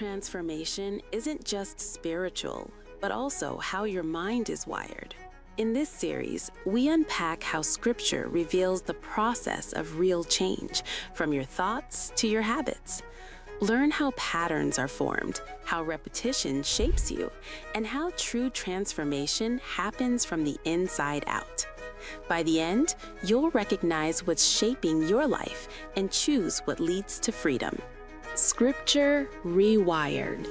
transformation isn't just spiritual, but also how your mind is wired. In this series, we unpack how Scripture reveals the process of real change, from your thoughts to your habits. Learn how patterns are formed, how repetition shapes you, and how true transformation happens from the inside out. By the end, you'll recognize what's shaping your life and choose what leads to freedom. Scripture Rewired.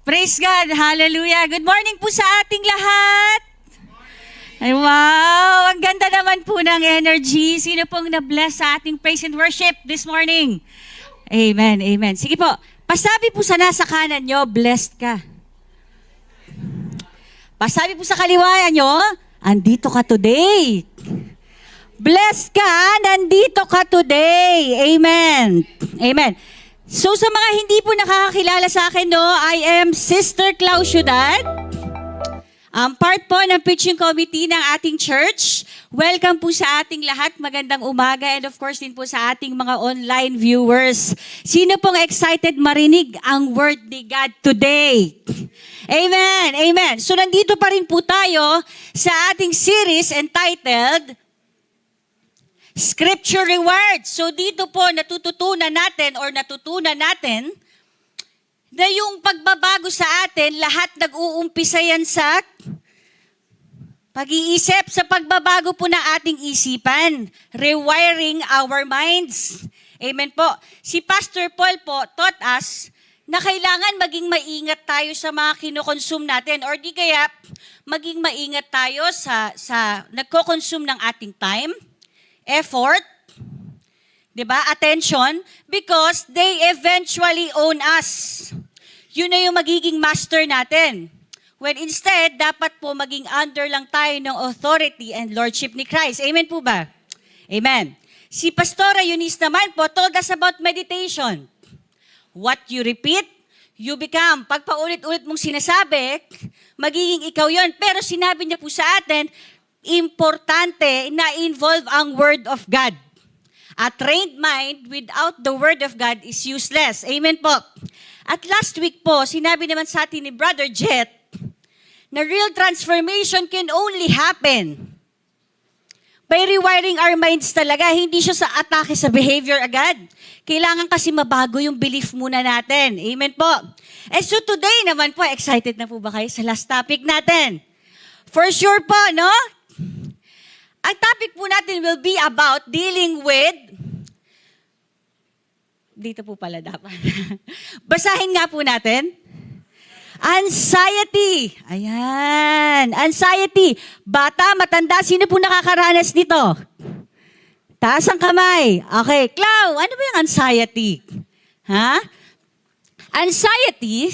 Praise God! Hallelujah! Good morning po sa ating lahat! Ay, wow! Ang ganda naman po ng energy. Sino pong na-bless sa ating praise and worship this morning? Amen, amen. Sige po, pasabi po sa nasa kanan nyo, blessed ka. Pasabi po sa kaliwa nyo, andito ka today. Blessed ka, nandito ka today. Amen. Amen. So sa mga hindi po nakakakilala sa akin, no, I am Sister Clau Ciudad. Part po ng preaching committee ng ating church. Welcome po sa ating lahat. Magandang umaga and of course din po sa ating mga online viewers. Sino pong excited marinig ang word ni God today? Amen. Amen. So nandito pa rin po tayo sa ating series entitled Scripture Reward. So dito po natutunan natin na yung pagbabago sa atin, lahat nag-uumpisa yan sa pag-iisip, sa pagbabago po ng ating isipan. Rewiring our minds. Amen po. Si Pastor Paul po taught us na kailangan maging maingat tayo sa mga kinokonsume natin or di kaya maging maingat tayo sa nagko-consume ng ating time, effort, diba? Attention, because they eventually own us. Yun na yung magiging master natin. When instead, dapat po maging under lang tayo ng authority and lordship ni Christ. Amen po ba? Amen. Si Pastora Eunice naman po told us about meditation. What you repeat, you become. Pag paulit-ulit mong sinasabi, magiging ikaw yon. Pero sinabi niya po sa atin, importante na involve ang Word of God. A trained mind without the Word of God is useless. Amen po. At last week po, sinabi naman sa atin ni Brother Jet na real transformation can only happen by rewiring our minds talaga. Hindi siya sa atake sa behavior agad. Kailangan kasi mabago yung belief muna natin. Amen po. And so today naman po, excited na po ba kayo sa last topic natin? For sure po, no? Ang topic po natin will be about dealing with, dito po pala dapat. Basahin nga po natin. Anxiety. Ayan. Anxiety. Bata, matanda, sino po nakakaranas nito? Taas ang kamay. Okay. Clau, ano ba yung anxiety? Ha? Anxiety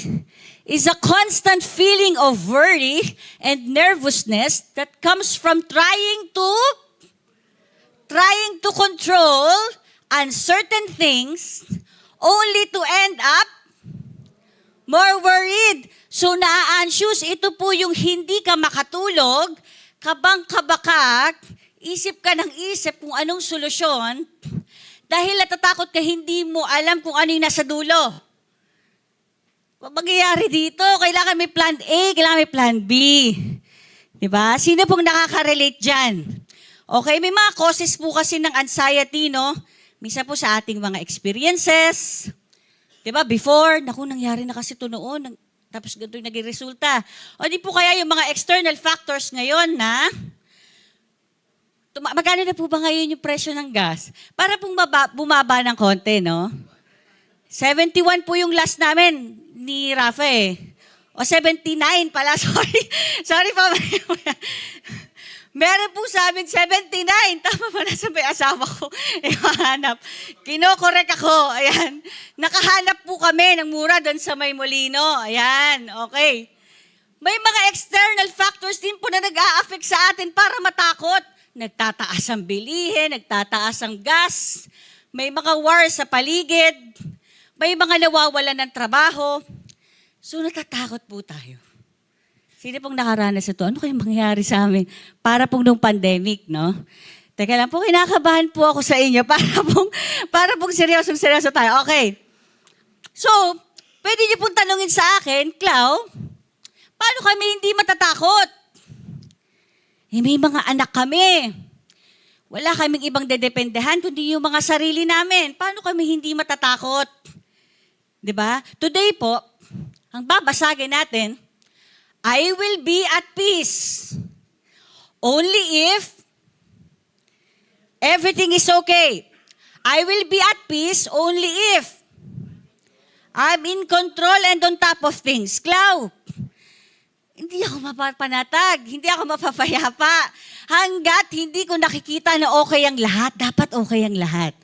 is a constant feeling of worry and nervousness that comes from trying to control uncertain things only to end up more worried. So na-anxious, ito po yung hindi ka makatulog, kabang-kabaka, isip ka ng isip kung anong solusyon, dahil natatakot ka hindi mo alam kung ano yung nasa dulo. Magyayari dito, kailangan may plan A, kailangan may plan B. Diba? Sino pong nakaka-relate dyan? Okay, may mga causes po kasi ng anxiety, no? Misa po sa ating mga experiences. Diba? Before, naku, nangyari na kasi ito noon. Tapos ganito yung naging resulta. O di po kaya yung mga external factors ngayon na magkano na po ba ngayon yung presyo ng gas? Para pong bumaba ng konti, no? 71 po yung last namin ni Rafa eh. O 79 pala, sorry. Sorry pa. Meron po sa amin 79. Tama ba na sabi asawa ko? Hanap. Kinokorek ako. Ayan. Nakahanap po kami ng mura doon sa May Molino. Ayan. Okay. May mga external factors din po na nag-a-affect sa atin para matakot. Nagtataas ang bilihin, nagtataas ang gas, may mga war sa paligid, may mga nawawalan ng trabaho. So natatakot po tayo. Sino pong nakaranas ito? Ano kayong mangyayari sa amin? Para pong nung pandemic, no? Teka lang po, kinakabahan po ako sa inyo para pong seryoso tayo. Okay. So, pwede niyo pong tanungin sa akin, Clau, paano kami hindi matatakot? May mga anak kami. Wala kaming ibang dedependehan kundi yung mga sarili namin. Paano kami hindi matatakot? 'Di ba? Today po, ang babasagin natin, I will be at peace only if everything is okay. I will be at peace only if I'm in control and on top of things. Clau, hindi ako mapapanatag, hindi ako mapapayapa. Hanggat hindi ko nakikita na okay ang lahat, dapat okay ang lahat.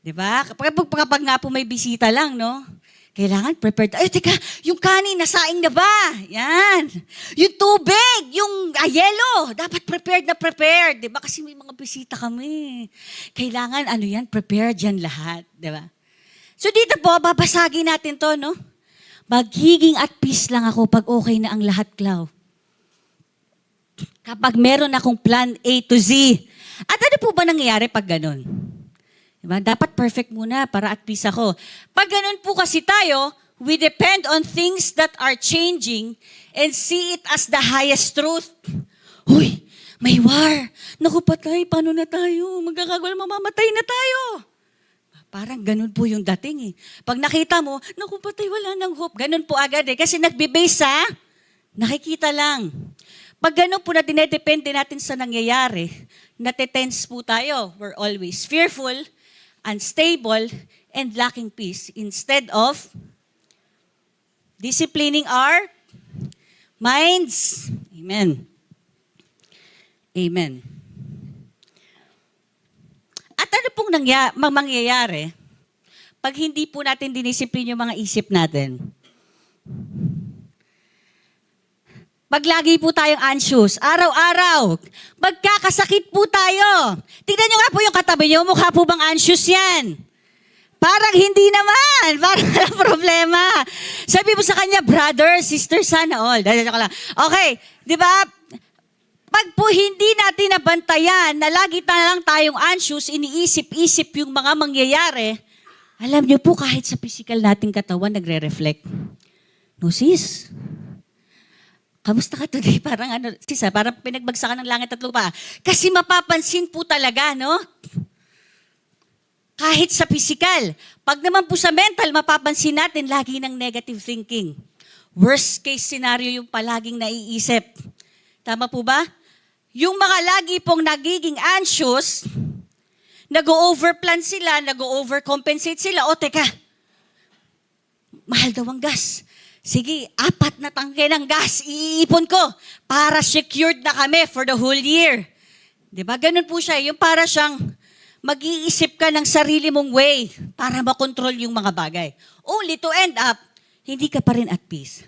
Diba? Kapag nga po may bisita lang, no? Kailangan prepared. Ay, teka, yung kanin, nasaing na ba? Yan. Yung tubig, yung yelo, dapat prepared na prepared. Diba? Kasi may mga bisita kami. Kailangan, prepared yan lahat. Diba? So dito po, babasagin natin to, no? Magiging at peace lang ako pag okay na ang lahat, Clau. Kapag meron akong plan A to Z. At ano po ba nangyayari pag ganun? Diba? Dapat perfect muna para at peace ako. Pag ganun po kasi tayo, we depend on things that are changing and see it as the highest truth. Uy, may war. Naku patay, paano na tayo? Magkakagulo, mamamatay na tayo. Parang ganun po yung dating eh. Pag nakita mo, naku patay, wala nang hope. Ganun po agad eh. Kasi nagbe-base sa nakikita lang. Pag ganun po na dinedepende natin sa nangyayari, natetense po tayo. We're always fearful, unstable, and lacking peace. Instead of disciplining our minds. Amen. Amen. At ano pong mangyayari pag hindi po natin dinisiplin yung mga isip natin? Pag lagi po tayong anxious, araw-araw, magkakasakit po tayo. Tignan nyo nga po yung katabi nyo, mukha po bang anxious yan? Parang hindi naman, parang walang problema. Sabi mo sa kanya, brother, sister, sana all. Okay, di ba? Pag po hindi natin nabantayan na lagi na lang tayong anxious, iniisip-isip yung mga mangyayari, alam niyo po kahit sa physical nating katawan, nagre-reflect. No sis, kamusta ka today? Parang sis parang pinagbagsakan ng langit at lupa. Kasi mapapansin po talaga, no? Kahit sa physical. Pag naman po sa mental, mapapansin natin lagi ng negative thinking. Worst case scenario yung palaging naiisip. Tama po ba? Yung mga lagi pong nagiging anxious, nag-o-overplan sila, nag-o-overcompensate sila. O teka, mahal daw ang gas. Sige, 4 na tangke ng gas, iipon ko para secured na kami for the whole year. Diba? Ganun po siya. Yung para siyang mag-iisip ka ng sarili mong way para makontrol yung mga bagay. Only to end up, hindi ka pa rin at peace.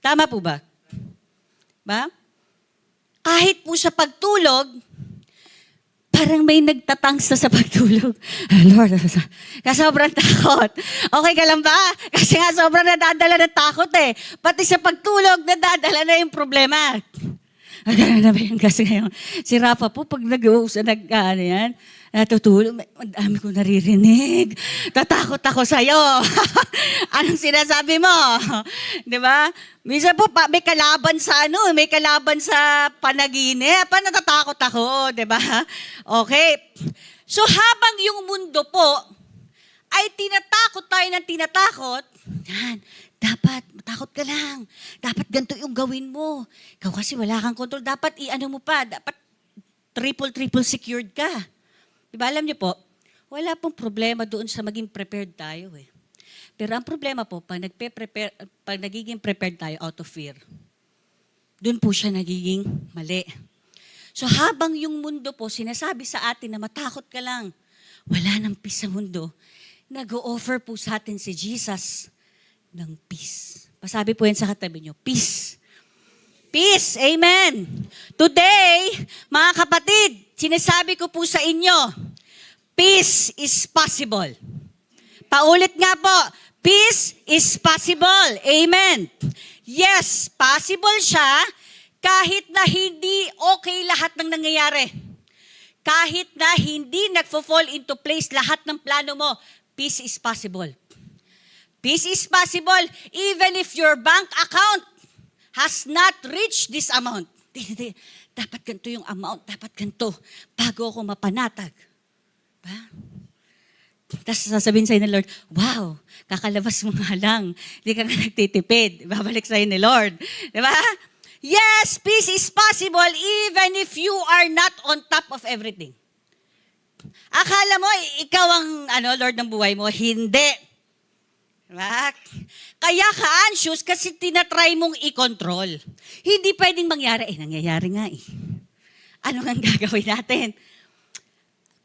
Tama po ba? Ba? Kahit po sa pagtulog, parang may nagtatangsa sa pagtulog. Lord, sobrang takot. Okay ka lang ba? Kasi nga sobrang nadadala ng takot eh. Pati sa pagtulog, nadadala na yung problema. Gano'n na ba yung gas ngayon? Si Rafa po, pag yan, natutulog, ang dami ko naririnig. Tatakot ako sa'yo. Anong sinasabi mo? Di ba? Minsan po, may kalaban sa may kalaban sa panaginip. Natatakot ako, di ba? Okay. So habang yung mundo po ay tinatakot tayo ng tinatakot, yan, dapat matakot ka lang. Dapat ganito yung gawin mo. Ikaw kasi wala kang control. Dapat mo pa. Dapat triple secured ka. Diba alam niyo po, wala pong problema doon sa maging prepared tayo eh. Pero ang problema po, pag nagiging prepared tayo out of fear, doon po siya nagiging mali. So habang yung mundo po, sinasabi sa atin na matakot ka lang, wala nang peace sa mundo, nag-o-offer po sa atin si Jesus ng peace. Pasabi po yan sa katabi nyo, peace. Peace, amen. Today, mga kapatid, sinasabi ko po sa inyo, peace is possible. Paulit nga po, peace is possible. Amen. Yes, possible siya kahit na hindi okay lahat ng nangyayari. Kahit na hindi nagfo-fall into place lahat ng plano mo, peace is possible. Peace is possible even if your bank account has not reached this amount. Dapat ganito yung amount, dapat ganito, bago ako mapanatag. Diba? Tapos sasabihin sa'yo ni Lord, wow, kakalabas mo nga lang, hindi ka nga nagtitipid. Babalik sa'yo ni Lord. Diba? Yes, peace is possible even if you are not on top of everything. Akala mo, ikaw ang Lord ng buhay mo? Hindi. Diba? Kaya ka anxious kasi tinatry mong i-control. Hindi pwedeng mangyari. Nangyayari nga eh. Ano nga gagawin natin?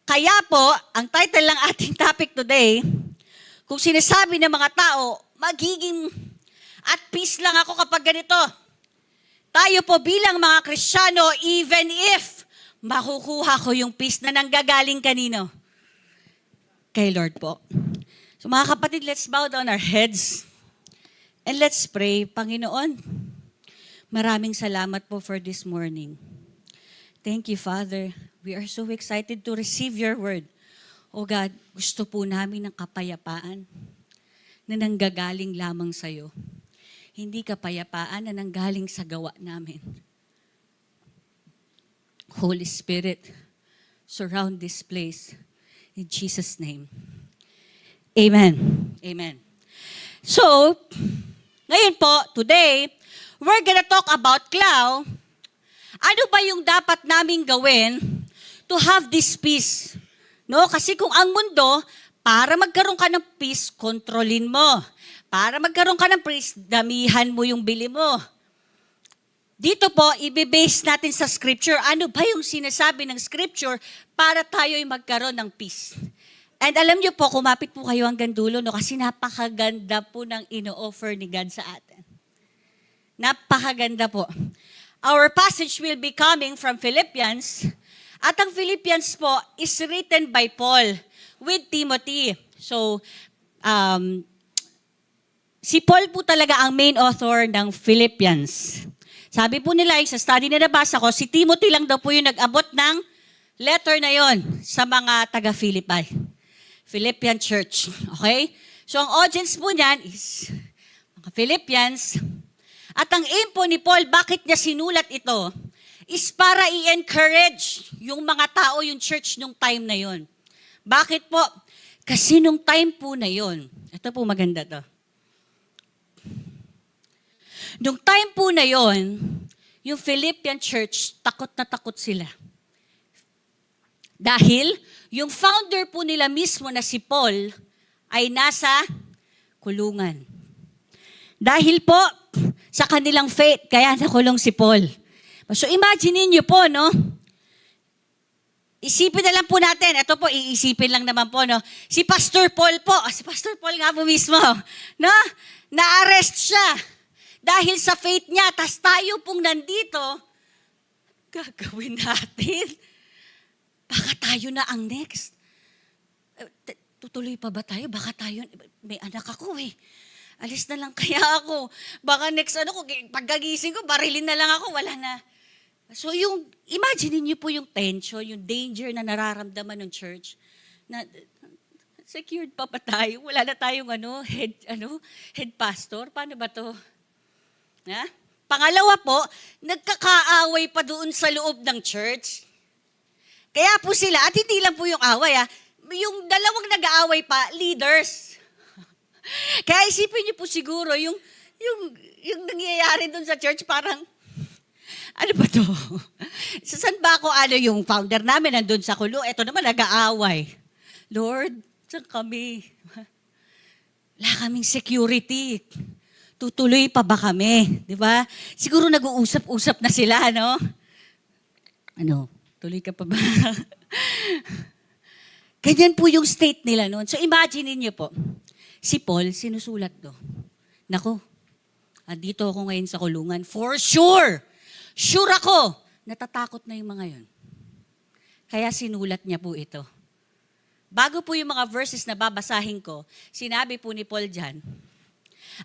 Kaya po, ang title ng ating topic today, kung sinasabi ng mga tao, magiging at peace lang ako kapag ganito. Tayo po bilang mga Kristiyano, even if makukuha ko yung peace na nanggagaling kanino? Kay Lord po. So mga kapatid, let's bow down our heads and let's pray. Panginoon, maraming salamat po for this morning. Thank you, Father. We are so excited to receive your word. O God, gusto po namin ng kapayapaan na nanggagaling lamang sa'yo. Hindi kapayapaan na nanggaling sa gawa namin. Holy Spirit, surround this place. In Jesus' name. Amen. Amen. So, ngayon po, today, we're gonna talk about Clau. Ano ba yung dapat naming gawin to have this peace? No? Kasi kung ang mundo, para magkaroon ka ng peace, kontrolin mo. Para magkaroon ka ng peace, damihan mo yung bili mo. Dito po, i-base natin sa scripture. Ano ba yung sinasabi ng scripture para tayo'y magkaroon ng peace? And alam niyo po, kumapit po kayo hanggang dulo, no? Kasi napakaganda po ng ino-offer ni God sa atin. Napakaganda po. Our passage will be coming from Philippians. At ang Philippians po is written by Paul with Timothy. So, si Paul po talaga ang main author ng Philippians. Sabi po nila, sa study na nabasa ko, si Timothy lang daw po yung nag-abot ng letter na yon sa mga taga-Philippi. Philippian Church. Okay? So, ang audience po niyan is mga Philippians. At ang aim po ni Paul, bakit niya sinulat ito, is para i-encourage yung mga tao, yung church nung time na yon. Bakit po? Kasi nung time po na yon, ito po maganda to. Nung time po na yon, yung Philippian church, takot na takot sila. Dahil yung founder po nila mismo na si Paul ay nasa kulungan. Dahil po sa kanilang faith, kaya nakulong si Paul. So imagine niyo po, no? Isipin na lang po natin, ito po, iisipin lang naman po, no? Si Pastor Paul po, si Pastor Paul nga po mismo, no? Na-arrest siya dahil sa faith niya, tas tayo pong nandito, gagawin natin. Baka tayo na ang next. Tutuloy pa ba tayo? Baka tayo, may anak ako eh. Alis na lang kaya ako. Baka next pagkagising ko, barilin na lang ako, wala na. So imagine niyo po yung tension, yung danger na nararamdaman ng church. Na, secured pa ba tayo? Wala na tayong head pastor. Paano ba to? Ha? Pangalawa po, nagkakaaway pa doon sa loob ng church. Kaya po sila, at hindi lang po yung away, yung dalawang nag-aaway pa, leaders. Kaya isipin niyo po siguro, yung nangyayari doon sa church, parang, ano ba to? Saan ba ako, yung founder namin nandun sa kulong, eto naman nag-aaway. Lord, saan kami? Wala kaming security. Tutuloy pa ba kami? Di ba? Siguro nag-uusap-usap na sila, no? Tuloy ka pa ba? Ganyan po yung state nila noon. So imagine niyo po, si Paul sinusulat do. Nako, dito ako ngayon sa kulungan. For sure! Sure ako! Natatakot na yung mga yon. Kaya sinulat niya po ito. Bago po yung mga verses na babasahin ko, sinabi po ni Paul dyan,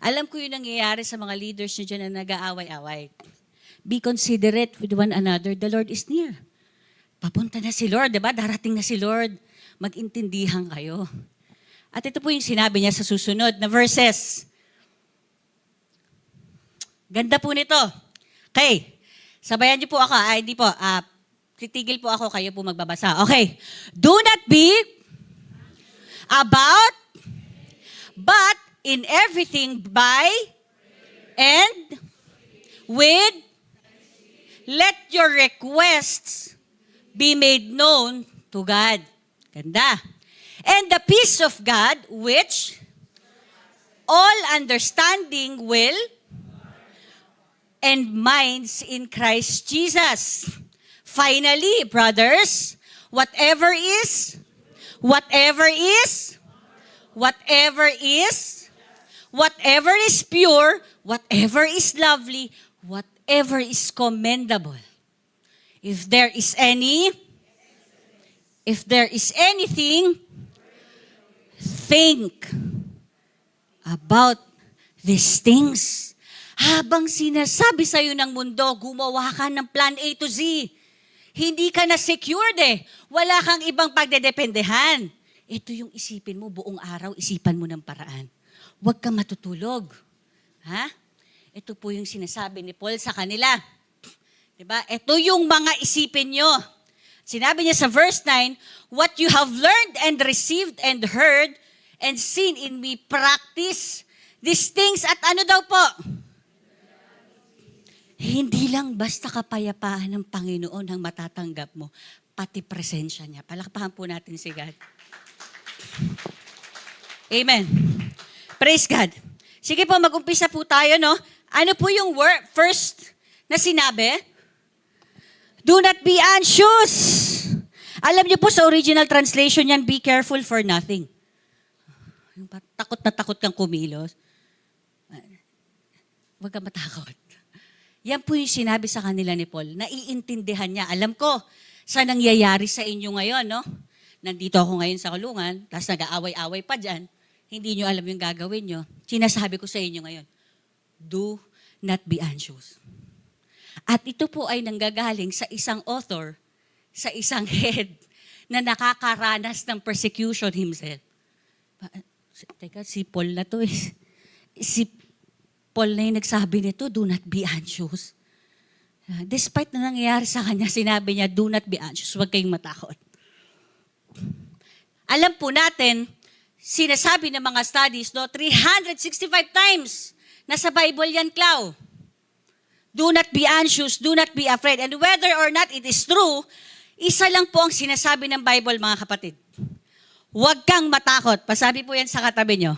alam ko yung nangyayari sa mga leaders niyo dyan na nag-aaway-away. Be considerate with one another. The Lord is near. papunta na si Lord, di ba? Darating na si Lord. Mag-intindihan kayo. At ito po yung sinabi niya sa susunod na verses. Ganda po nito. Okay. Sabayan niyo po ako. Hindi po. Titigil po ako. Kayo po magbabasa. Okay. Do not be about, but in everything by and with, let your requests be made known to God. Ganda. And the peace of God, which all understanding will and minds in Christ Jesus. Finally, brothers, whatever is pure, whatever is lovely, whatever is commendable. If there is anything, think about these things. Habang sinasabi sa'yo ng mundo, gumawa ka ng plan A to Z. Hindi ka na secured eh. Wala kang ibang pagdedependehan. Ito yung isipin mo, buong araw, isipan mo ng paraan. Huwag kang matutulog. Ha? Ito po yung sinasabi ni Paul sa kanila. Diba? Ito yung mga isipin nyo. Sinabi niya sa verse 9, what you have learned and received and heard and seen in me, practice these things. At ano daw po? Hindi lang basta kapayapaan ng Panginoon ang matatanggap mo, pati presensya niya. Palakpakan po natin si God. Amen. Praise God. Sige po, mag-umpisa po tayo, no? Ano po yung first na sinabi? Do not be anxious. Alam niyo po sa original translation yan, be careful for nothing. Takot na takot kang kumilos. Huwag kang matakot. Yan po yung sinabi sa kanila ni Paul. Naiintindihan niya. Alam ko, sa nangyayari sa inyo ngayon, no? Nandito ako ngayon sa kulungan, tapos nag-aaway-away pa dyan. Hindi nyo alam yung gagawin nyo. Sinasabi ko sa inyo ngayon, do not be anxious. At ito po ay nanggagaling sa isang author, sa isang head, na nakakaranas ng persecution himself. Teka, si Paul na to eh. Si Paul na yung nagsabi nito, do not be anxious. Despite na nangyayari sa kanya, sinabi niya, do not be anxious, huwag kayong matakot. Alam po natin, sinasabi ng mga studies, no, 365 times nasa Bible yan, Clau. Do not be anxious, do not be afraid. And whether or not it is true, isa lang po ang sinasabi ng Bible, mga kapatid. Huwag kang matakot. Pasabi po yan sa katabi nyo.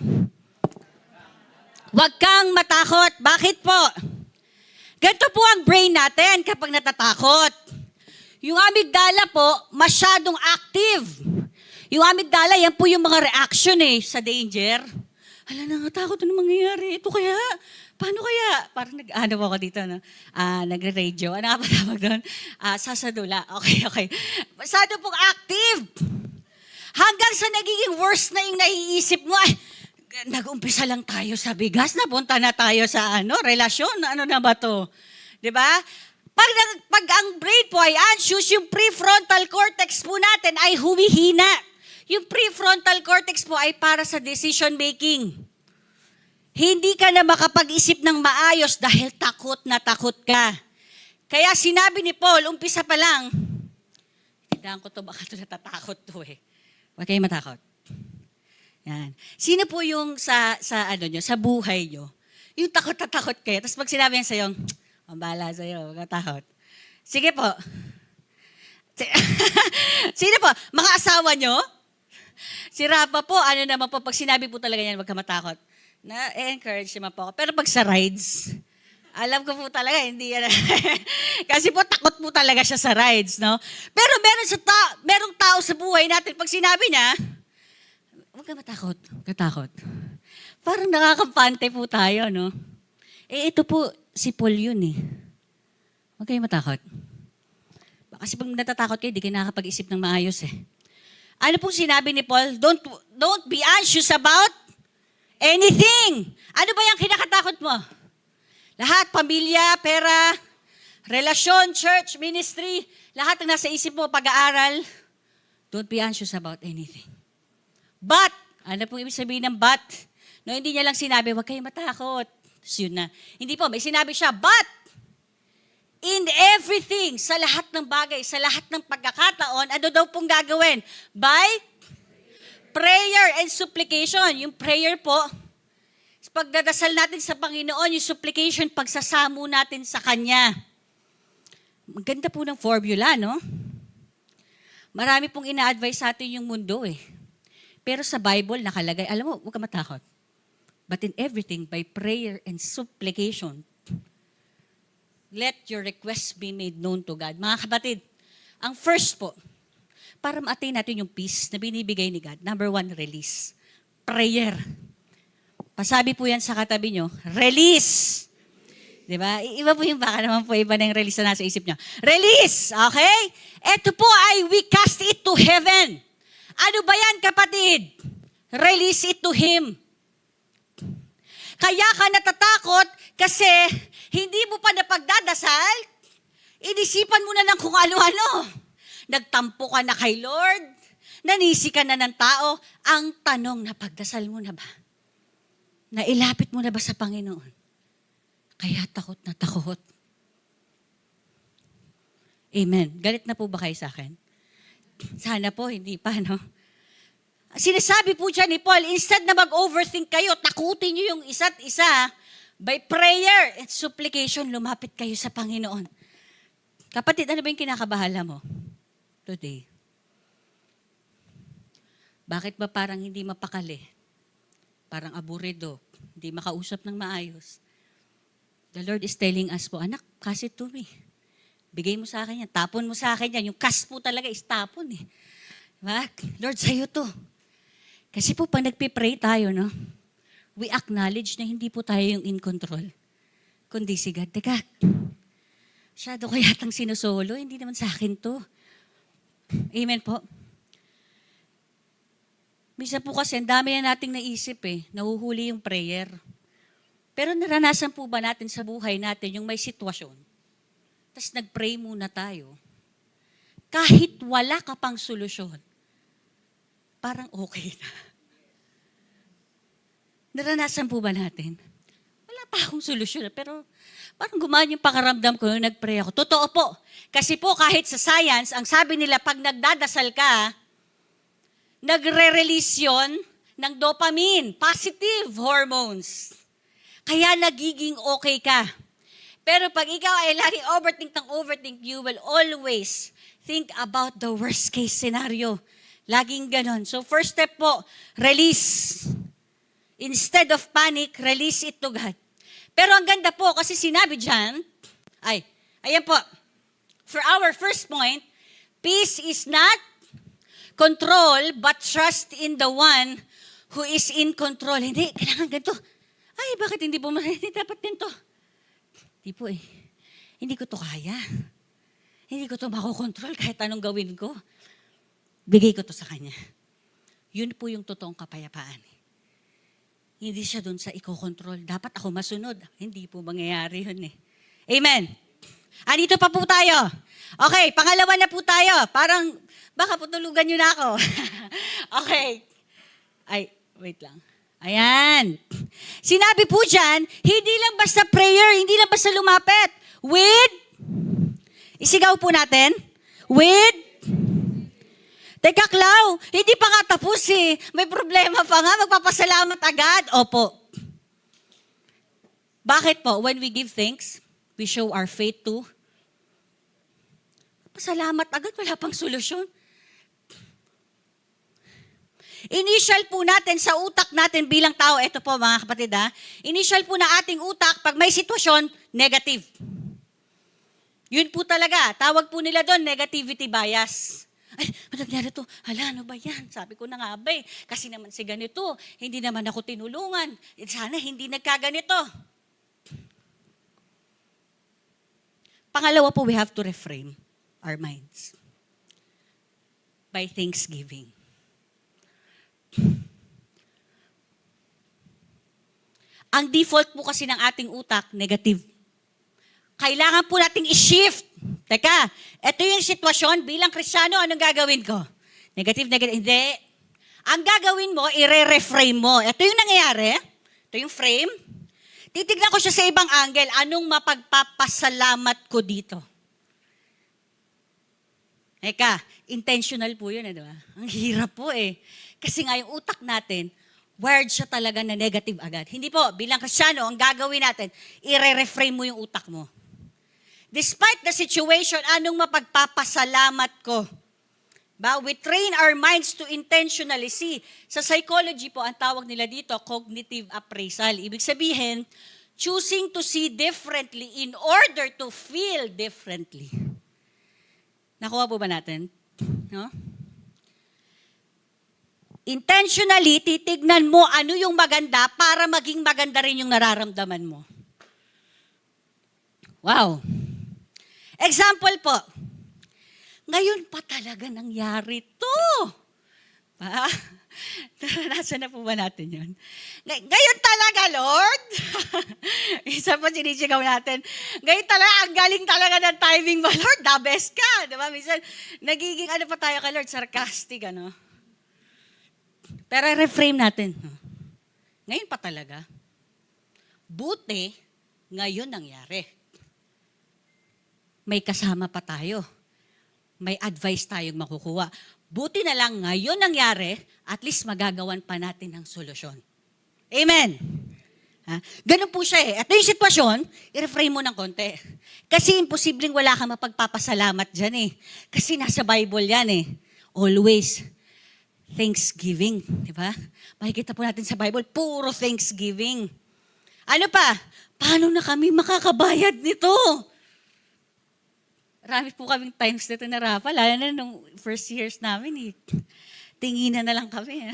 Huwag kang matakot. Bakit po? Ganito po ang brain natin kapag natatakot. Yung amygdala po, masyadong active. Yung amygdala, yan po yung mga reaction sa danger. Hala, nangatakot, ano mangyayari? Ito kaya? Paano kaya? Parang nag-ano ako dito, no? Nagre-radio. Ano nga pa tawag doon? Sasadula. Okay. Masyado pong active. Hanggang sa nagiging worse na yung naiisip mo, nag-umpisa lang tayo sa bigas, napunta na tayo sa relasyon, ano na ba to? 'Di ba? Pag ang brain po ay anxious, yung prefrontal cortex po natin ay humihina. Yung prefrontal cortex po ay para sa decision making. Hindi ka na makapag-isip ng maayos dahil takot na takot ka. Kaya sinabi ni Paul, umpisa pa lang, tandaan ko to, baka to natatakot to eh. Huwag kayong matakot. Yan. Sino po yung sa buhay nyo, yung takot na takot kayo, tapos pag sinabi yan sa'yo, pambala sa'yo, huwag katakot. Sige po. Sino po? Mga asawa nyo? Si Rafa po, ano naman po, pag sinabi po talaga yan, huwag ka matakot. Na-encourage naman po ako. Pero pag sa rides, alam ko po talaga, hindi yan. Kasi po, takot po talaga siya sa rides, no? Pero merong tao sa buhay natin, pag sinabi niya, huwag ka matakot, katakot. Parang nakakampante po tayo, no? Ito po, si Paul yun eh. Huwag kayong matakot. Kasi pag natatakot kayo, di kayo nakakapag-isip ng maayos eh. Ano pong sinabi ni Paul? Don't be anxious about anything. Ano ba yung kinakatakot mo? Lahat, pamilya, pera, relasyon, church, ministry. Lahat ng nasa isip mo, pag-aaral, don't be anxious about anything. But, ano po ibig sabihin ng but? No, hindi niya lang sinabi, huwag kayong matakot. Tapos yun na. Hindi po, may sinabi siya, but, in everything, sa lahat ng bagay, sa lahat ng pagkakataon, ano daw pong gagawin? By prayer and supplication. Yung prayer po, pagdadasal natin sa Panginoon, yung supplication, pagsasamo natin sa Kanya. Maganda po ng formula, no? Marami pong ina-advise sa atin yung mundo eh. Pero sa Bible, nakalagay, alam mo, huwag ka matakot. But in everything, by prayer and supplication, let your requests be made known to God. Mga kapatid, ang first po, para ma-attain natin yung peace na binibigay ni God, number 1, release. Prayer. Pasabi po yan sa katabi nyo, release. Diba? Iba po yung baka naman po iba na yung release na nasa isip nyo. Release! Okay? Ito po ay we cast it to heaven. Ano ba yan, kapatid? Release it to Him. Kaya ka natatakot kasi hindi mo pa napagdadasal, inisipan mo na ng kung ano-ano. Nagtampo ka na kay Lord, nanisi ka na ng tao. Ang tanong, napagdasal mo na ba? Nailapit mo na ba sa Panginoon? Kaya takot na takot. Amen. Galit na po ba kayo sa akin? Sana po, hindi pa, no? Sinasabi po dyan ni Paul, instead na mag-overthink kayo, takutin nyo yung isa't isa, by prayer and supplication, lumapit kayo sa Panginoon. Kapatid, ano ba yung kinakabahala mo today? Bakit ba parang hindi mapakali? Parang aburido, hindi makausap ng maayos. The Lord is telling us po, anak, cast it to me. Bigay mo sa akin yan, tapon mo sa akin yan. Yung cast po talaga is tapon eh. Diba? Lord, sa'yo to. Kasi po, pag nagpipray tayo, no, we acknowledge na hindi po tayo yung in control. Kundi si God, teka, masyado ko yatang sinusolo, hindi naman sa akin to. Amen po. Misa po kasi, ang dami na nating naisip eh, nahuhuli yung prayer. Pero naranasan po ba natin sa buhay natin yung may sitwasyon? Tapos nag-pray muna tayo. Kahit wala ka pang solusyon, parang okay na. Naranasan po ba natin? Wala pa akong solusyon, pero parang gumaan yung pakaramdam ko nung nag-pray ako. Totoo po. Kasi po kahit sa science, ang sabi nila, pag nagdadasal ka, nagre-release yun ng dopamine, positive hormones. Kaya nagiging okay ka. Pero pag ikaw ay laging overthink, you will always think about the worst case scenario. Laging ganon. So first step po, release. Instead of panic, release it to God. Pero ang ganda po, kasi sinabi dyan, ayan po, for our first point, peace is not control, but trust in the one who is in control. Hindi, kailangan ganito. Ay, bakit hindi po hindi dapat ganito? Hindi po eh. Hindi ko to kaya. Hindi ko to makokontrol kahit anong gawin ko. Bigay ko to sa Kanya. Yun po yung totoong kapayapaan. Hindi siya dun sa iko-control. Dapat ako masunod. Hindi po mangyayari yun eh. Amen. Andito pa po tayo. Okay, pangalawa na po tayo. Parang, baka putulugan nyo na ako. Okay. Ay, wait lang. Ayan. Sinabi po dyan, hindi lang basta prayer, hindi lang basta lumapit. Isigaw po natin. Teka, Clau, hindi pa nga tapos eh. May problema pa nga, magpapasalamat agad. Opo. Bakit po? When we give thanks, we show our faith too. Pasalamat agad, wala pang solusyon. Initial po natin sa utak natin bilang tao, ito po mga kapatid ha, initial po na ating utak, pag may sitwasyon, negative. Yun po talaga, tawag po nila doon, negativity bias. Ay, nangyari to. Hala, ano ba yan? Sabi ko na nga ba eh. Kasi naman si ganito, hindi naman ako tinulungan. Sana hindi nagkaganito. Pangalawa po, we have to reframe our minds by thanksgiving. Ang default po kasi ng ating utak, negative. Kailangan po nating i-shift. Teka, ito yung sitwasyon bilang Kristiyano, anong gagawin ko? Negative. Hindi. Ang gagawin mo, i-reframe mo. Ito yung nangyayari. Ito yung frame. Titignan ko siya sa ibang angle. Anong mapagpapasalamat ko dito? Teka, intentional po yun, di ba? Ang hirap po eh. Kasi nga yung utak natin, wired siya talaga na negative agad. Hindi po, bilang Kristiyano, ang gagawin natin, i-reframe mo yung utak mo. Despite the situation, anong mapagpapasalamat ko? Ba, we train our minds to intentionally see. Sa psychology po, ang tawag nila dito, cognitive appraisal. Ibig sabihin, choosing to see differently in order to feel differently. Nakuha po ba natin? No? Intentionally, titignan mo ano yung maganda para maging maganda rin yung nararamdaman mo. Wow. Example po. Ngayon pa talaga nangyari to. Pa? Naranasan na po ba natin yun? Ngayon talaga, Lord? Isa po sinisigaw natin. Ngayon talaga, ang galing talaga ng timing mo, Lord. The best ka. Diba? Minsan, nagiging ano pa tayo ka, Lord? Sarcastic, ano? Pero reframe natin. Ngayon pa talaga. Buti, ngayon nangyari. May kasama pa tayo. May advice tayong makukuha. Buti na lang ngayon nangyari, at least magagawan pa natin ng solusyon. Amen. Ganun po siya eh. Ito yung sitwasyon, i-reframe mo ng konti. Kasi imposibleng wala kang mapagpapasalamat dyan eh. Kasi nasa Bible yan eh. Always. Thanksgiving. Di ba? Makikita po natin sa Bible, puro thanksgiving. Ano pa? Paano na kami makakabayad nito? Marami po kaming times na ito na Rafa, lalo na nung first years namin eh. Tinginan na lang kami.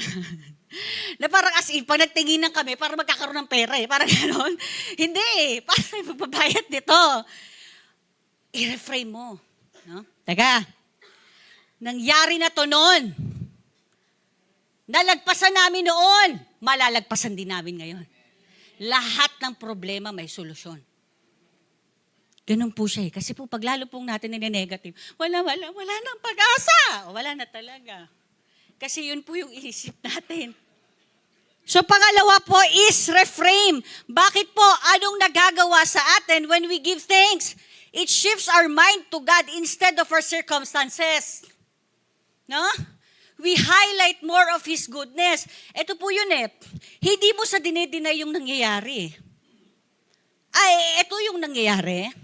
Na parang as if, pag nagtinginan kami, parang magkakaroon ng pera eh. Parang gano'n. Hindi eh. Parang magbabayad nito. I-reframe mo. No? Teka. Nangyari na to noon. Nalagpasan namin noon. Malalagpasan din namin ngayon. Lahat ng problema may solusyon. Ganun po siya eh. Kasi po pag lalo pong natin negative, wala nang pag-asa. Wala na talaga. Kasi yun po yung isip natin. So pangalawa po is reframe. Bakit po? Anong nagagawa sa atin when we give thanks? It shifts our mind to God instead of our circumstances. No? We highlight more of His goodness. Ito po yun eh. Hindi mo sa dinedeny yung nangyayari. Ay, ito yung nangyayari.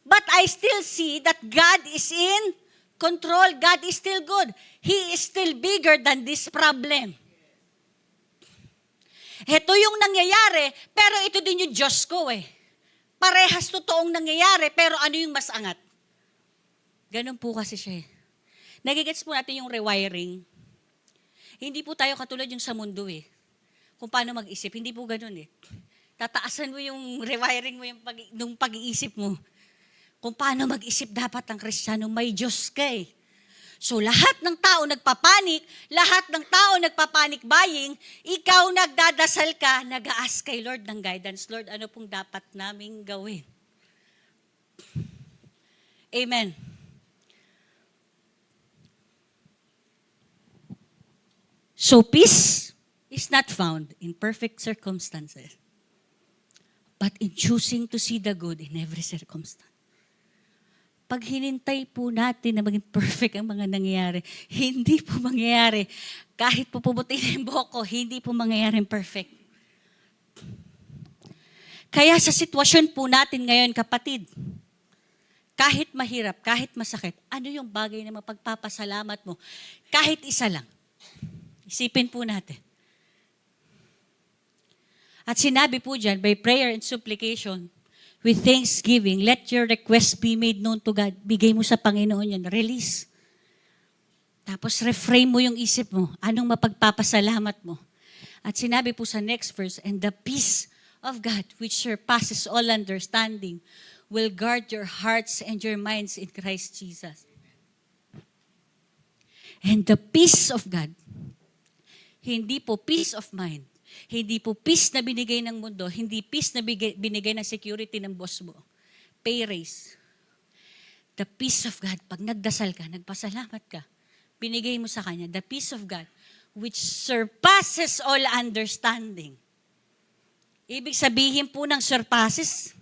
But I still see that God is in control. God is still good. He is still bigger than this problem. Ito yung nangyayari, pero ito din yung Diyos ko eh. Parehas totoong nangyayari, pero ano yung mas angat? Ganun po kasi siya eh. Nagigets po natin yung rewiring. Hindi po tayo katulad yung sa mundo eh. Kung paano mag-isip, hindi po ganun eh. Tataasan mo yung rewiring mo yung pag-iisip mo. Kung paano mag-isip dapat ang Kristiyano, may Diyos ka eh. So lahat ng tao nagpapanik, lahat ng tao nagpapanik buying, ikaw nagdadasal ka, nag-a-ask kay Lord ng guidance. Lord, ano pong dapat naming gawin? Amen. So peace is not found in perfect circumstances, but in choosing to see the good in every circumstance. Pag hinintay po natin na maging perfect ang mga nangyayari, hindi po mangyayari. Kahit po pumuti na yung buhok ko, hindi po mangyayari perfect. Kaya sa sitwasyon po natin ngayon, kapatid, kahit mahirap, kahit masakit, ano yung bagay na mapagpapasalamat mo? Kahit isa lang. Isipin po natin. At sinabi po dyan, by prayer and supplication, with thanksgiving, let your request be made known to God. Bigay mo sa Panginoon yan. Release. Tapos reframe mo yung isip mo. Anong mapagpapasalamat mo? At sinabi po sa next verse, and the peace of God, which surpasses all understanding, will guard your hearts and your minds in Christ Jesus. And the peace of God, hindi po peace of mind, hindi po peace na binigay ng mundo, hindi peace na binigay ng security ng boss mo. Pay raise. The peace of God, pag nagdasal ka, nagpasalamat ka, binigay mo sa Kanya, the peace of God, which surpasses all understanding. Ibig sabihin po ng surpasses,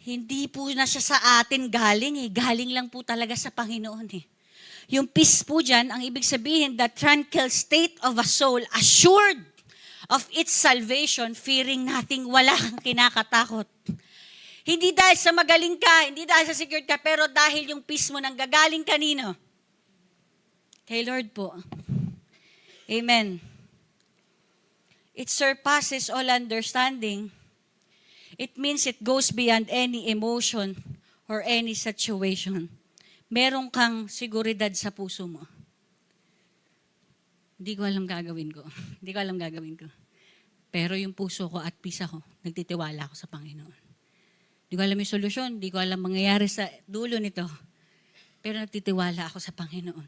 hindi po na siya sa atin galing eh. Galing lang po talaga sa Panginoon eh. Yung peace po dyan, ang ibig sabihin, the tranquil state of a soul assured of its salvation, fearing nothing, wala kang kinakatakot. Hindi dahil sa magaling ka, hindi dahil sa secured ka, pero dahil yung peace mo nanggagaling kanino? Kay Lord po. Amen. It surpasses all understanding. It means it goes beyond any emotion or any situation. Meron kang seguridad sa puso mo. Hindi ko alam gagawin ko. Hindi ko alam gagawin ko. Pero yung puso ko at peace ako, nagtitiwala ako sa Panginoon. Hindi ko alam yung solusyon, hindi ko alam mangyayari sa dulo nito. Pero nagtitiwala ako sa Panginoon.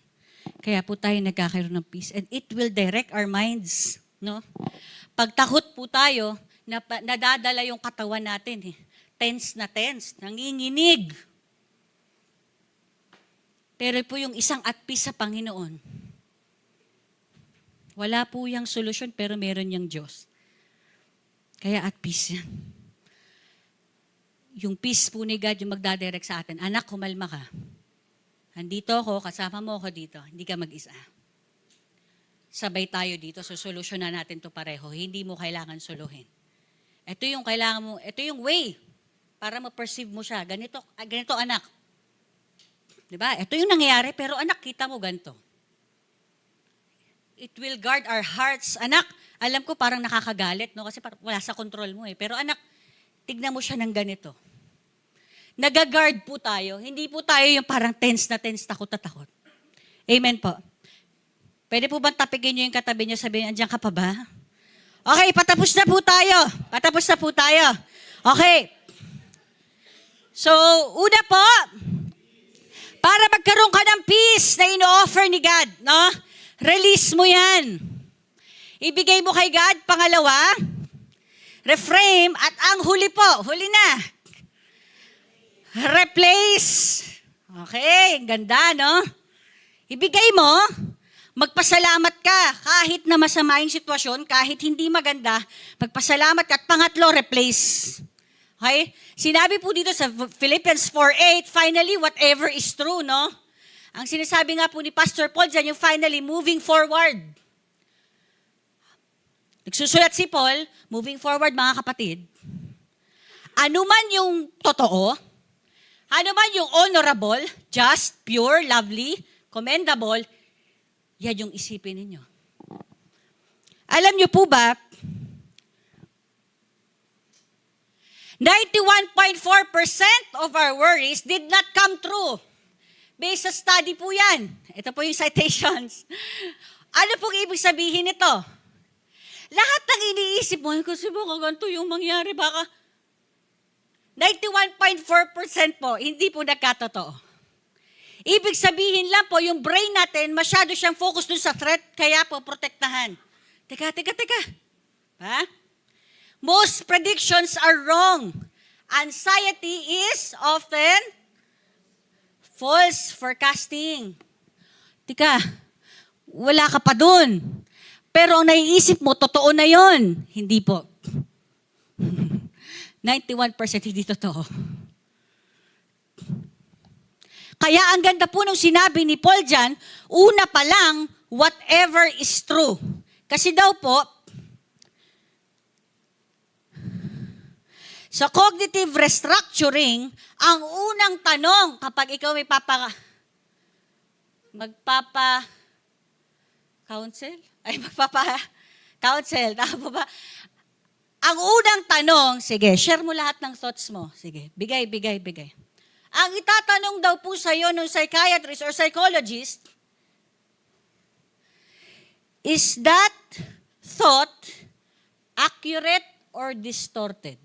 Kaya po tayo nagkakaroon ng peace. And it will direct our minds. No? Pag takot po tayo, nadadala yung katawan natin. Tense na tense, nanginginig. Pero po yung isang at peace sa Panginoon, wala po yung solusyon, pero meron yung Diyos. Kaya at peace yan. Yung peace po ni God yung magdadirect sa atin. Anak, kumalma ka. Andito ako, kasama mo ako dito. Hindi ka mag-isa. Sabay tayo dito, so solusyonan natin to pareho. Hindi mo kailangan suluhin. Ito yung kailangan mo, ito yung way para ma-perceive mo siya. Ganito anak. Diba? Ito yung nangyayari, pero anak, kita mo ganito. It will guard our hearts. Anak, alam ko parang nakakagalit, no? Kasi wala sa control mo eh. Pero anak, tignan mo siya ng ganito. Nag-guard po tayo. Hindi po tayo yung parang tense, takot na takot. Amen po. Pwede po bang tapigin nyo yung katabi nyo, sabihin, andiyan ka pa ba? Okay, patapos na po tayo. Okay. So, una po, para magkaroon ka ng peace na ino-offer ni God, no? Release mo yan. Ibigay mo kay God. Pangalawa, reframe. At ang huli na. Replace. Okay, ganda, no? Ibigay mo, magpasalamat ka. Kahit na masama yung sitwasyon, kahit hindi maganda, magpasalamat ka. At pangatlo, replace. Okay? Sinabi po dito sa Philippians 4:8, finally, whatever is true, no? Ang sinasabi nga po ni Pastor Paul dyan, yung finally, moving forward. Nagsusulat si Paul, moving forward, mga kapatid, ano man yung totoo, ano man yung honorable, just, pure, lovely, commendable, yan yung isipin ninyo. Alam niyo po ba, 91.4% of our worries did not come true. Based sa study po yan. Ito po yung citations. Ano pong ibig sabihin nito? Lahat ng iniisip mo, kasi baka ganito yung mangyari, baka 91.4% po, hindi po nagkatotoo. Ibig sabihin lang po, yung brain natin, masyado siyang focus dun sa threat, kaya po protektahan. Teka. Ha? Most predictions are wrong. Anxiety is often false forecasting. Tika, wala ka pa dun. Pero ang naiisip mo, totoo na yon. Hindi po. 91% hindi totoo. Kaya ang ganda po nung sinabi ni Paul dyan, una pa lang, whatever is true. Kasi daw po, sa cognitive restructuring, ang unang tanong kapag ikaw may magpapa-counsel? Magpapa-counsel, tama ba? Ang unang tanong, sige, share mo lahat ng thoughts mo. Sige, bigay. Ang itatanong daw po sa iyo ng psychiatrist or psychologist, is that thought accurate or distorted?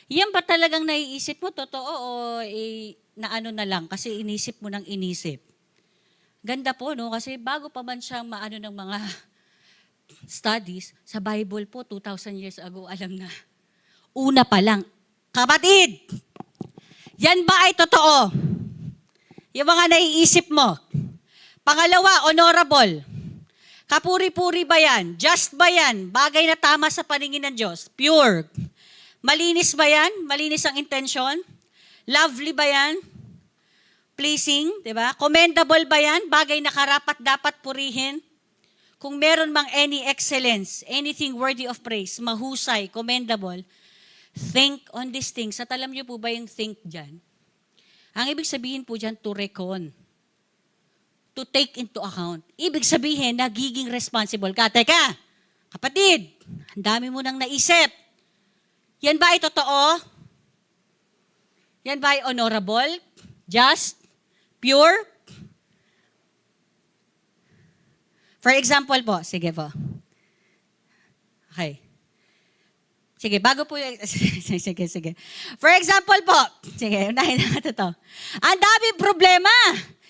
Yan ba talagang naiisip mo? Totoo o naano na lang kasi inisip mo ng inisip? Ganda po, no? Kasi bago pa man siyang maano ng mga studies, sa Bible po, 2,000 years ago, alam na. Una pa lang. Kapatid, Yan ba ay totoo? Yung mga naiisip mo. Pangalawa, honorable. Kapuri-puri ba yan? Just ba yan? Bagay na tama sa paningin ng Diyos? Pure. Malinis ba yan? Malinis ang intention? Lovely ba yan? Pleasing, di ba? Commendable ba yan? Bagay na karapat dapat purihin? Kung meron mang any excellence, anything worthy of praise, mahusay, commendable, think on these things. At alam niyo po ba yung think dyan? Ang ibig sabihin po dyan, to reckon. To take into account. Ibig sabihin, nagiging responsible ka. Teka, kapatid, ang dami mo nang naisip. Yan ba ay totoo? Yan ba ay honorable? Just? Pure? For example po, sige po. Okay. Sige, bago po, sige. For example po, sige, unahin na ito to. Ang daming problema.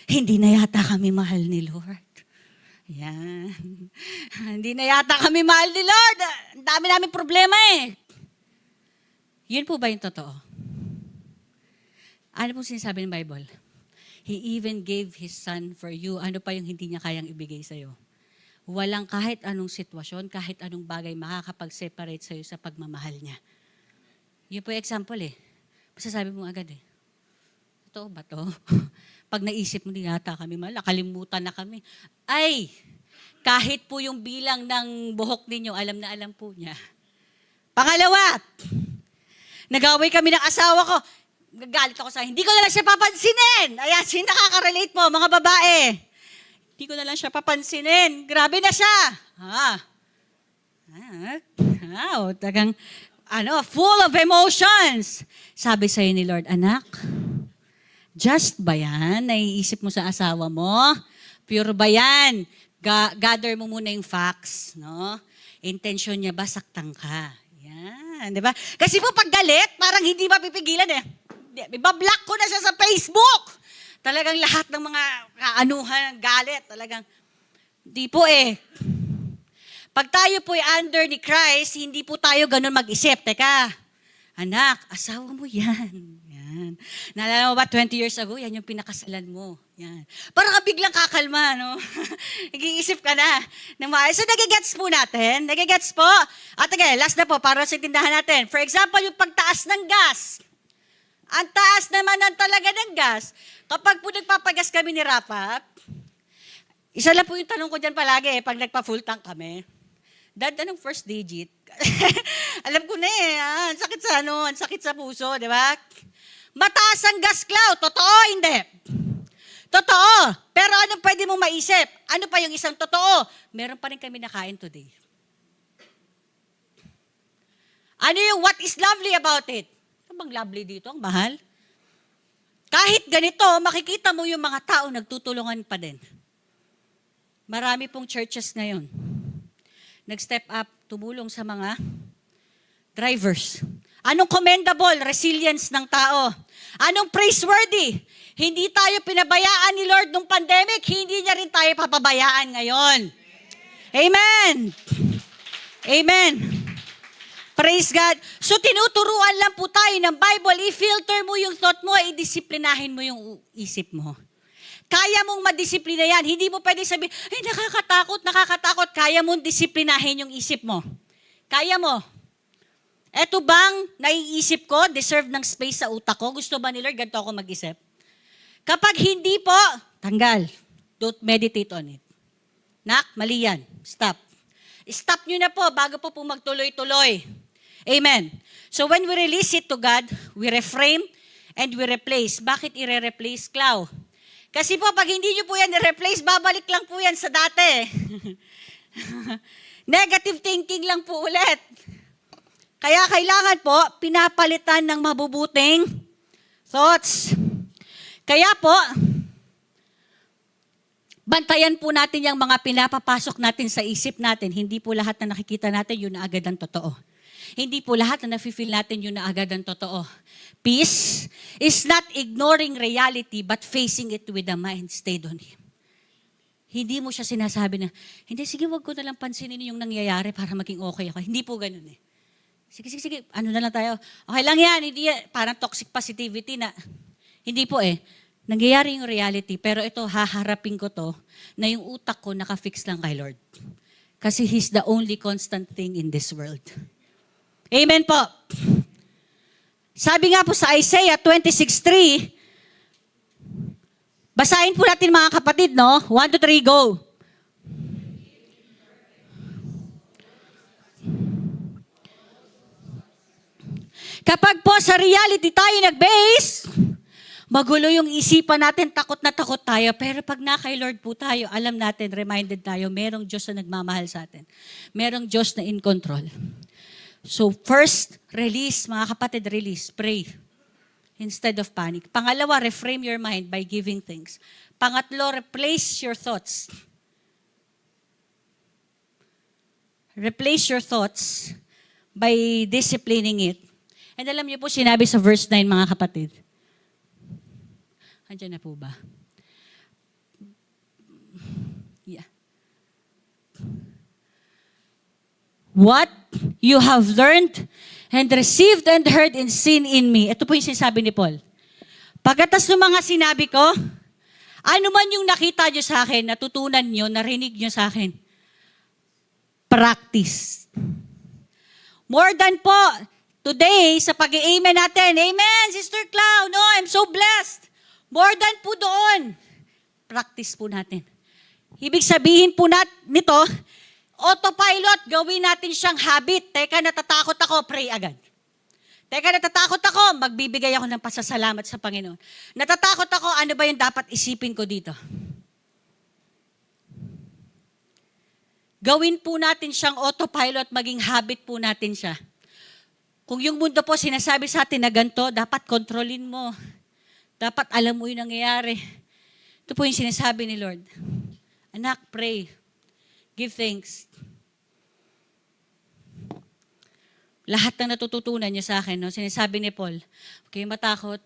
Hindi na yata kami mahal ni Lord. Yan. Hindi na yata kami mahal ni Lord. Ang dami namin problema eh. Yun po ba yung totoo? Ano po sinasabi ng Bible? He even gave His Son for you. Ano pa yung hindi niya kayang ibigay sa'yo? Walang kahit anong sitwasyon, kahit anong bagay makakapag-separate sa'yo sa pagmamahal niya. Yun po yung example eh. Masasabi mo agad eh. Totoo ba to? Pag naisip mo, di yata kami mahal, nakalimutan na kami. Ay, kahit po yung bilang ng buhok ninyo, alam na alam po niya. Pangalawa, nag-away kami ng asawa ko. Nagalit ako sa hindi ko na lang siya papansinin. Ayan, sino nakaka-relate po, mga babae? Hindi ko na lang siya papansinin. Grabe na siya. Tagang, full of emotions. Sabi sa'yo ni Lord, anak, just ba yan? Naiisip mo sa asawa mo? Pure ba yan? Gather mo muna yung facts, no? Intention niya ba, saktan ka? Yan, di ba? Kasi po pag galit, parang hindi mapipigilan eh. Ibablock ko na siya sa Facebook. Talagang lahat ng mga kaanuhan, galit, talagang, di po eh. Pag tayo po ay under ni Christ, hindi po tayo ganun mag-isip. Teka, anak, asawa mo yan. Yan. Naalala mo ba, 20 years ago, yan yung pinakasalan mo. Yan. Parang ka biglang kakalma, no? Nag-iisip ka na. So, nagigets po natin. Nagigets po. At again, last na po, para sa tindahan natin. For example, yung pagtaas ng gas. Ang taas naman talaga ng gas. Kapag po nagpapagas kami ni Rafa, isa lang po yung tanong ko dyan palagi pag nagpa-full tank kami. Dad, anong first digit? Alam ko na eh, ang sakit sa puso, di ba? Mataas ang gas, Clau. Totoo, hindi? Totoo. Pero anong pwede mong maisip? Ano pa yung isang totoo? Meron pa rin kami nakain today. Ano yung what is lovely about it? Ano bang lovely dito? Ang mahal? Kahit ganito, makikita mo yung mga tao nagtutulungan pa din. Marami pong churches ngayon. Nag-step up, tumulong sa mga drivers. Anong commendable? Resilience ng tao. Anong praiseworthy? Hindi tayo pinabayaan ni Lord nung pandemic, hindi niya rin tayo papabayaan ngayon. Amen! Amen! Praise God. So tinuturuan lang po tayo ng Bible, i-filter mo yung thought mo, i-disiplinahin mo yung isip mo. Kaya mong madisiplina yan. Hindi mo pwede sabihin, ay nakakatakot. Kaya mong disiplinahin yung isip mo. Kaya mo. Eto bang naiisip ko, deserve ng space sa utak ko? Gusto ba ni Lord, ganito ako mag-isip? Kapag hindi po, tanggal. Don't meditate on it. Nak, mali yan. Stop. Stop nyo na po bago po magtuloy-tuloy. Amen. So when we release it to God, we reframe and we replace. Bakit i-replace, Clau? Kasi po, pag hindi nyo po yan i-replace, babalik lang po yan sa dati. Negative thinking lang po ulit. Kaya kailangan po, pinapalitan ng mabubuting thoughts. Kaya po, bantayan po natin yung mga pinapapasok natin sa isip natin. Hindi po lahat na nakikita natin, yun na agad ang totoo. Hindi po lahat na nafe-feel natin, yun na agad ang totoo. Peace is not ignoring reality, but facing it with the mind stayed on Him. Hindi mo siya sinasabi na, hindi, sige, wag ko na lang pansinin yung nangyayari para maging okay ako. Hindi po ganun eh. Sige, ano na lang tayo. Okay lang yan, hindi yan. Parang toxic positivity na. Hindi po eh. Nangyayari yung reality, pero ito, haharapin ko to, na yung utak ko nakafix lang kay Lord. Kasi He's the only constant thing in this world. Amen po. Sabi nga po sa Isaiah 26:3, basahin po natin mga kapatid, no? 1, 2, 3, go. Kapag po sa reality tayo nag-base, magulo yung isipan natin, takot na takot tayo. Pero pag na kay Lord po tayo, alam natin, reminded tayo, merong Diyos na nagmamahal sa atin. Merong Diyos na in control. So first, release, mga kapatid, release, pray. Instead of panic. Pangalawa, reframe your mind by giving things. Pangatlo, replace your thoughts. Replace your thoughts by disciplining it. And alam niyo po, sinabi sa verse 9, mga kapatid. Andiyan na po ba? Yeah. What you have learned and received and heard and seen in me. Ito po yung sinasabi ni Paul. Pagkatas ng mga sinabi ko, ano man yung nakita nyo sa akin, natutunan nyo, narinig nyo sa akin, practice. More than po, today, sa pag-i-amen natin, amen, Sister Clau, no, I'm so blessed. More than po doon, practice po natin. Ibig sabihin po nito, autopilot, gawin natin siyang habit. Teka, natatakot ako, pray agad. Teka, natatakot ako, magbibigay ako ng pasasalamat sa Panginoon. Natatakot ako, ano ba yung dapat isipin ko dito? Gawin po natin siyang autopilot, maging habit po natin siya. Kung yung mundo po sinasabi sa atin na ganito, dapat kontrolin mo. Dapat alam mo yung nangyayari. Ito po yung sinasabi ni Lord. Anak, pray. Give thanks. Lahat ng natututunan niyo sa akin, no? Sinasabi ni Paul, okay, matakot,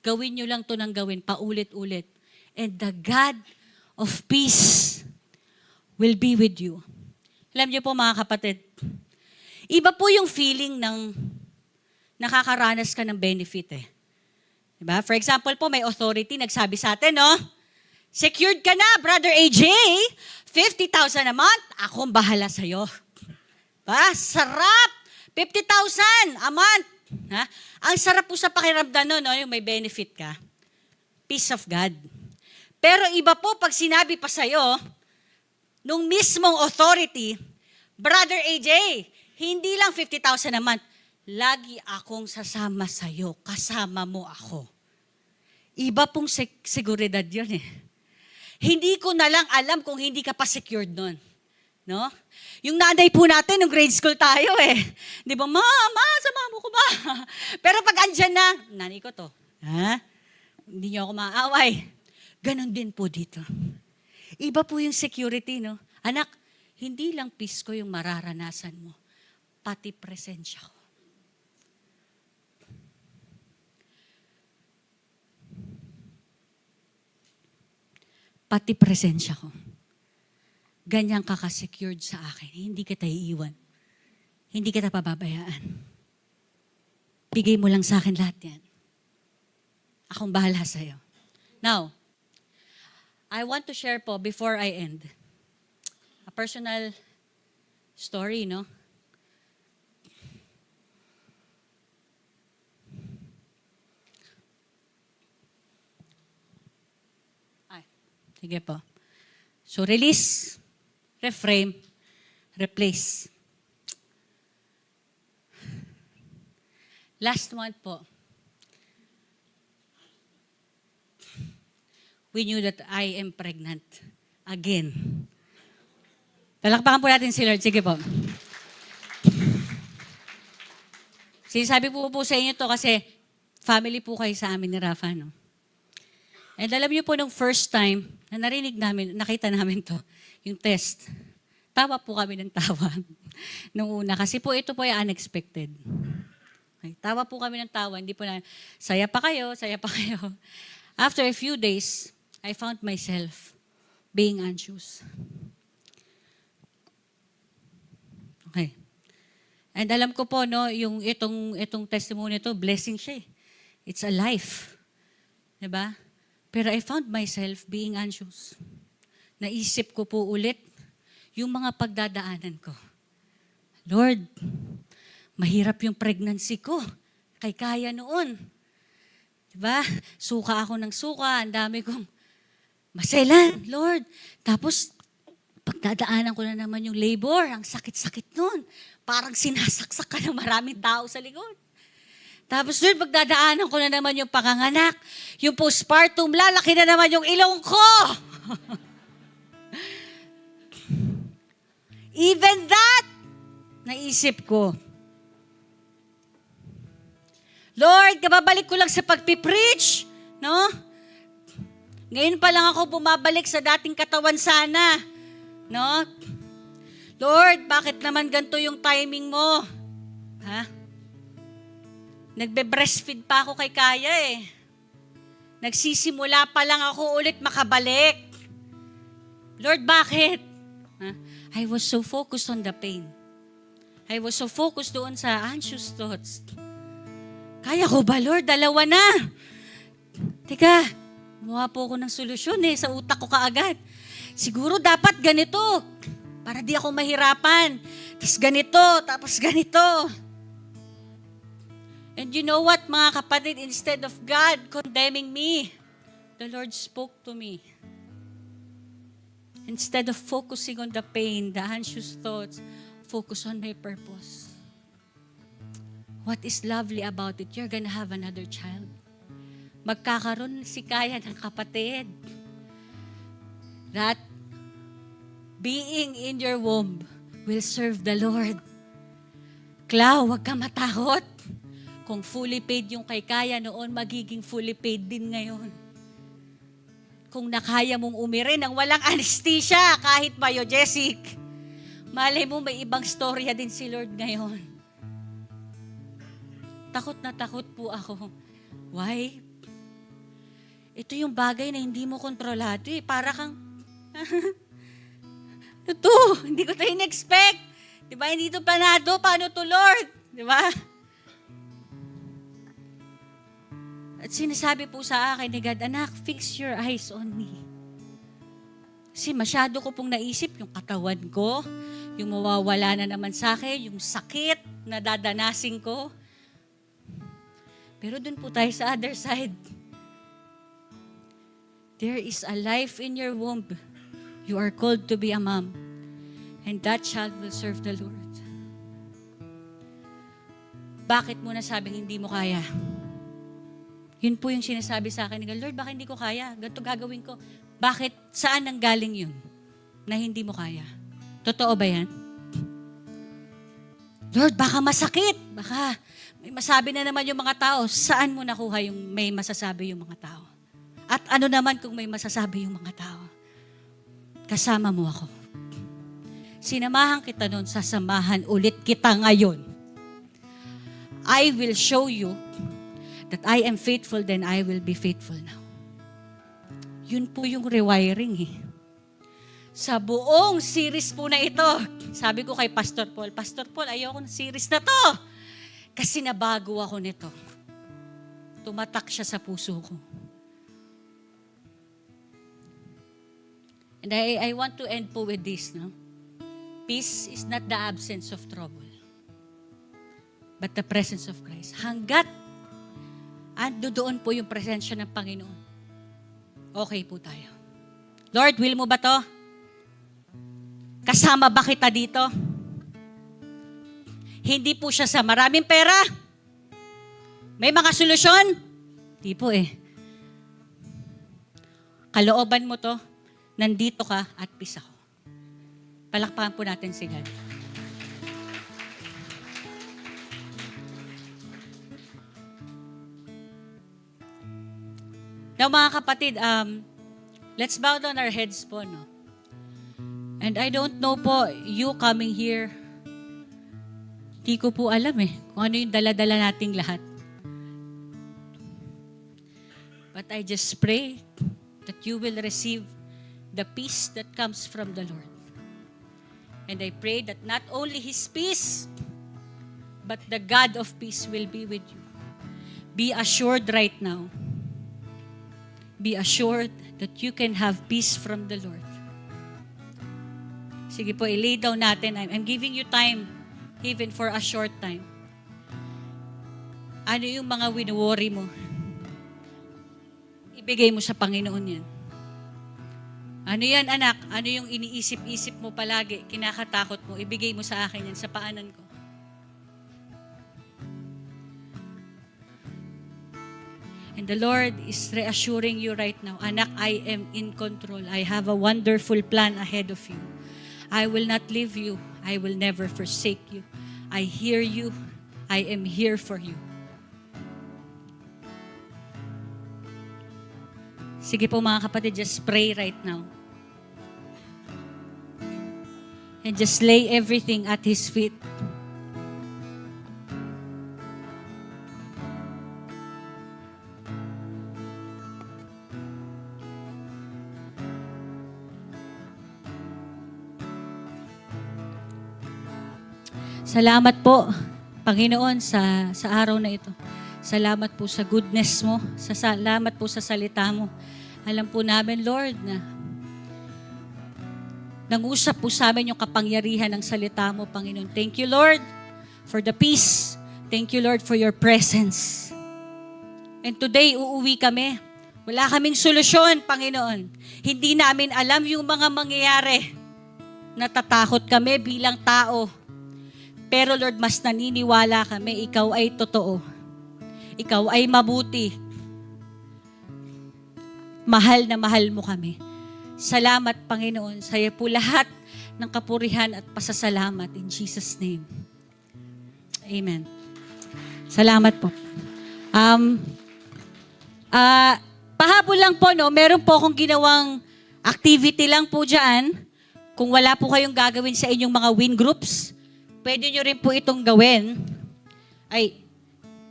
gawin niyo lang to ng gawin, paulit-ulit. And the God of peace will be with you. Alam niyo po mga kapatid, iba po yung feeling ng nakakaranas ka ng benefit eh. Diba? For example po, may authority nagsabi sa atin, no? Secured ka na, Brother AJ. 50,000 a month, akong bahala sa'yo. Ba? Sarap! 50,000 a month. Ha? Ang sarap po sa pakiramdam no, yung may benefit ka. Peace of God. Pero iba po pag sinabi pa sa'yo, nung mismong authority, Brother AJ, hindi lang 50,000 a month, lagi akong sasama sa'yo, kasama mo ako. Iba pong seguridad yun eh. Hindi ko na lang alam kung hindi ka pa secured nun. No? Yung nanay po natin, nung grade school tayo eh. Di ba, Mama, sama mo ko ba? Pero pag andyan na, nanay ko to. Ha? Hindi niyo ako maaaway. Ganon din po dito. Iba po yung security, no? Anak, hindi lang peace ko yung mararanasan mo, pati presensya ko. Pati presensya ko. Ganyan ka ka-secured sa akin. Hindi kita iiwan. Hindi kita pababayaan. Bigay mo lang sa akin lahat yan. Akong bahala sa'yo. Now, I want to share po before I end a personal story, no? Sige po. So, release, reframe, replace. Last one po. We knew that I am pregnant again. Palakpakan po natin si Lord. Sige po. Sinasabi po sa inyo to kasi family po kayo sa amin ni Rafa, no? And alam niyo po nung first time na narinig namin, nakita namin to, yung test. Tawa po kami ng tawa nung una. Kasi po ito po ay unexpected. Okay, tawa po kami ng tawa. Hindi po na, saya pa kayo. After a few days, I found myself being anxious. Okay. And alam ko po, no, yung itong testimony to, blessing siya. It's a life. Diba? Pero I found myself being anxious. Naisip ko po ulit yung mga pagdadaanan ko. Lord, mahirap yung pregnancy ko. Kaya noon. Diba? Suka ako ng suka. Ang dami kong maselan, Lord. Tapos, pagdadaanan ko na naman yung labor. Ang sakit-sakit nun. Parang sinasaksak ka ng maraming tao sa likod. Tapos, Lord, pagdadaanan ko na naman yung panganganak. Yung postpartum, lalaki na naman yung ilong ko. Even that, naisip ko, Lord, kababalik ko lang sa pagpipreach, no? Ngayon pa lang ako bumabalik sa dating katawan sana, no? Lord, bakit naman ganito yung timing mo? Ha? Nagbe-breastfeed pa ako kay Kaya eh. Nagsisimula pa lang ako ulit makabalik. Lord, bakit? Ha? I was so focused on the pain. I was so focused doon sa anxious thoughts. Kaya ko ba, Lord? Dalawa na. Teka, gumawa po ako ng solusyon sa utak ko kaagad. Siguro dapat ganito, para di ako mahirapan. Tapos ganito. And you know what, mga kapatid, instead of God condemning me, the Lord spoke to me. Instead of focusing on the pain, the anxious thoughts, focus on my purpose. What is lovely about it? You're gonna have another child. Magkakaroon si Kaya ng kapatid. That being in your womb will serve the Lord. Clau, huwag ka matakot. Kung fully paid yung kay Kaya noon, magiging fully paid din ngayon. Kung nakaya mong umiri ng walang anesthesia, kahit biogesic, malay mo may ibang storya din si Lord ngayon. Takot na takot po ako. Why? Ito yung bagay na hindi mo kontrolado eh. Para kang, ito, hindi ko ito in-expect. Diba? Hindi ito planado. Paano to, Lord? Diba? At sinasabi po sa akin ni God, anak, fix your eyes on me. Kasi masyado ko pong naisip yung katawan ko, yung mawawala na naman sa akin, yung sakit na dadanasin ko. Pero dun po tayo sa other side. There is a life in your womb. You are called to be a mom. And that child will serve the Lord. Bakit mo nasabing hindi mo kaya? Yun po yung sinasabi sa akin, Lord, bakit hindi ko kaya? Ganito gagawin ko. Bakit? Saan nang galing yun? Na hindi mo kaya? Totoo ba yan? Lord, baka masakit. Baka may masabi na naman yung mga tao. Saan mo nakuha yung may masasabi yung mga tao? At ano naman kung may masasabi yung mga tao? Kasama mo ako. Sinamahan kita noon, sasamahan ulit kita ngayon. I will show you that I am faithful, then I will be faithful now. Yun po yung rewiring eh. Sa buong series po na ito, sabi ko kay Pastor Paul, ayoko ng series na to. Kasi nabago ako nito. Tumatak siya sa puso ko. And I want to end po with this, no? Peace is not the absence of trouble, but the presence of Christ. Hanggat ando doon po yung presensya ng Panginoon, okay po tayo. Lord, will mo ba to? Kasama ba kita dito? Hindi po siya sa maraming pera. May mga solusyon? Hindi po eh. Kalooban mo to, nandito ka at peace ako. Palakpakan po natin si God. Now mga kapatid, let's bow down our heads po, no? And I don't know po, you coming here, di ko po alam kung ano yung dala-dala nating lahat. But I just pray that you will receive the peace that comes from the Lord. And I pray that not only His peace, but the God of peace will be with you. Be assured right now. Be assured that you can have peace from the Lord. Sige po, i-lay down natin. I'm giving you time, even for a short time. Ano yung mga wino-worry mo? Ibigay mo sa Panginoon yan. Ano yan, anak? Ano yung iniisip-isip mo palagi, kinakatakot mo? Ibigay mo sa akin yan, sa paanan ko. And the Lord is reassuring you right now, anak, I am in control. I have a wonderful plan ahead of you. I will not leave you. I will never forsake you. I hear you. I am here for you. Sige po mga kapatid, just pray right now. And just lay everything at His feet. Salamat po, Panginoon, sa araw na ito. Salamat po sa goodness mo. Salamat po sa salita mo. Alam po namin, Lord, na nangusap po sa amin yung kapangyarihan ng salita mo, Panginoon. Thank you, Lord, for the peace. Thank you, Lord, for your presence. And today, uuwi kami. Wala kaming solusyon, Panginoon. Hindi namin alam yung mga mangyayari. Natatakot kami bilang tao. Pero Lord, mas naniniwala kami, Ikaw ay totoo. Ikaw ay mabuti. Mahal na mahal mo kami. Salamat, Panginoon. Sa iyo po lahat ng kapurihan at pasasalamat. In Jesus' name. Amen. Salamat po. Pahabol lang po, no? Meron po akong ginawang activity lang po dyan. Kung wala po kayong gagawin sa inyong mga win groups, pwede nyo rin po itong gawin. Ay,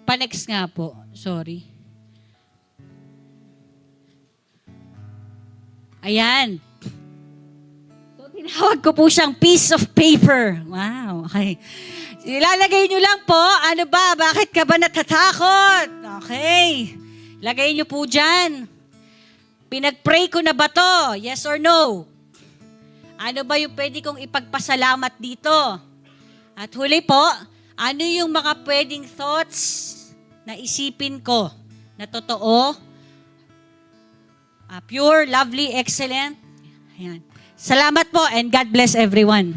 pa-next nga po. Sorry. Ayan. So, tinawag ko po siyang piece of paper. Wow, okay. Ilalagay nyo lang po, ano ba, bakit ka ba natatakot? Okay. Lagay nyo po dyan. Pinag-pray ko na ba to? Yes or no? Ano ba yung pwede kong ipagpasalamat dito? At huli po, ano yung mga pwedeng thoughts na isipin ko na totoo, pure, lovely, excellent? Ayan. Salamat po and God bless everyone.